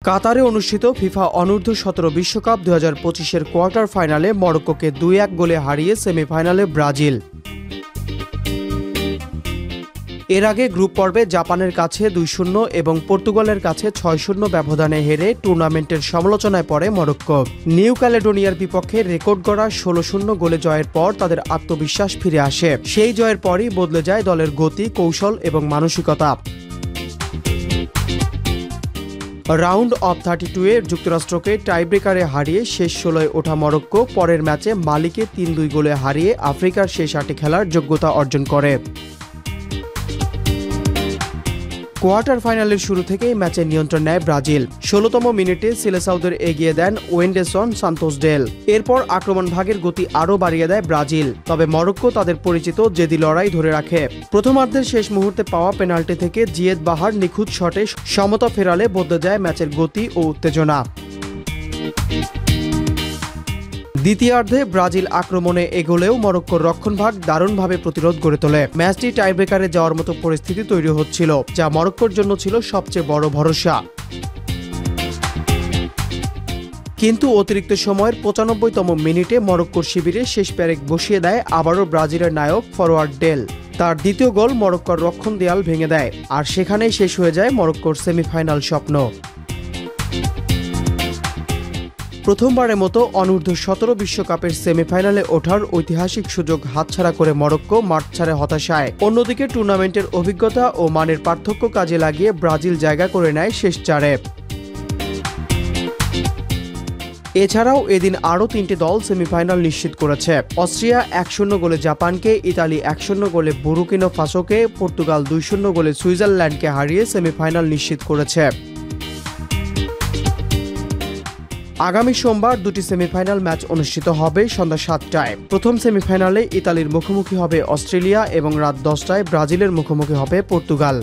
কাতারে অনুষ্ঠিত ফিফা অনূর্ধ্ব-17 বিশ্বকাপ 2025-এর কোয়ার্টার ফাইনালে মরক্কোকে 2-1 গোলে হারিয়ে সেমিফাইনালে ব্রাজিল। এর আগে গ্রুপ পর্বে জাপানের কাছে 2-0 এবং পর্তুগালের কাছে 6-0 ব্যবধানে হেরে টুর্নামেন্টের সমালোচনায় পড়ে মরক্কো। নিউ ক্যালেডোনিয়ার বিপক্ষে রেকর্ড গড়া 16-0 গোলে জয়ের পর তাদের আত্মবিশ্বাস ফিরে আসে। সেই জয়ের পরই বদলে যায় দলের গতি, কৌশল এবং মানসিকতা। রাউন্ড অফ 32-এ যুক্তরাষ্ট্রকে টাইব্রেকারে হারিয়ে শেষ 16-এ ওঠা মরক্কো পরের ম্যাচে মালিকে 3-2 গোলে হারিয়ে আফ্রিকার শেষ 8-এ খেলার যোগ্যতা অর্জন করে। কোয়ার্টার ফাইনালের শুরু থেকেই ম্যাচের নিয়ন্ত্রণ নেয় ব্রাজিল। 16তম মিনিটে সিলেসাউদের এগিয়ে দেন ওয়েন্ডেসন সান্তোস ডেল। এরপর আক্রমণ ভাগের গতি আরও বাড়িয়ে দেয় ব্রাজিল, তবে মরক্কো তাদের পরিচিত জেদি লড়াই ধরে রাখে। প্রথমার্ধের শেষ মুহূর্তে পাওয়া পেনাল্টি থেকে জিয়েদ বাহার নিখুঁত শটে সমতা ফেরালে বদলে যায় ম্যাচের গতি ও উত্তেজনা। দ্বিতীয়ার্ধে ব্রাজিল আক্রমণে এগোলেও মরক্কোর রক্ষণভাগ দারুণভাবে প্রতিরোধ গড়ে তোলে। ম্যাচটি টাইব্রেকারে যাওয়ার মতো পরিস্থিতি তৈরি হচ্ছিল, যা মরক্কোর জন্য ছিল সবচেয়ে বড় ভরসা। কিন্তু অতিরিক্ত সময়ের 95তম মিনিটে মরক্কোর শিবিরে শেষ প্যারেক বসিয়ে দেয় আবারও ব্রাজিলের নায়ক ফরোয়ার্ড ডেল। তার দ্বিতীয় গোল মরক্কোর রক্ষণ দেয়াল ভেঙে দেয়, আর সেখানেই শেষ হয়ে যায় মরক্কোর সেমিফাইনাল স্বপ্ন। প্রথমবারের মতো অনূর্ধ্ব-17 বিশ্বকাপের সেমিফাইনালে ওঠার ঐতিহাসিক সুযোগ হাতছাড়া করে মরক্কো মাঠ ছাড়ে হতাশায়। অন্যদিকে টুর্নামেন্টের অভিজ্ঞতা ও মানের পার্থক্য কাজে লাগিয়ে ব্রাজিল জায়গা করে নেয় শেষ 4-এ। এছাড়াও এদিন আরও 3টি দল সেমিফাইনাল নিশ্চিত করেছে। অস্ট্রিয়া 1-0 গোলে জাপানকে, ইতালি 1-0 গোলে বুরকিনা ফাসোকে, পর্তুগাল 2-0 গোলে সুইজারল্যান্ডকে হারিয়ে সেমিফাইনাল নিশ্চিত করেছে। আগামী সোমবার দুটি সেমিফাইনাল ম্যাচ অনুষ্ঠিত হবে সন্ধ্যা 7টায়। প্রথম সেমিফাইনালে ইতালির মুখোমুখি হবে অস্ট্রেলিয়া এবং রাত 10টায় ব্রাজিলের মুখোমুখি হবে পর্তুগাল।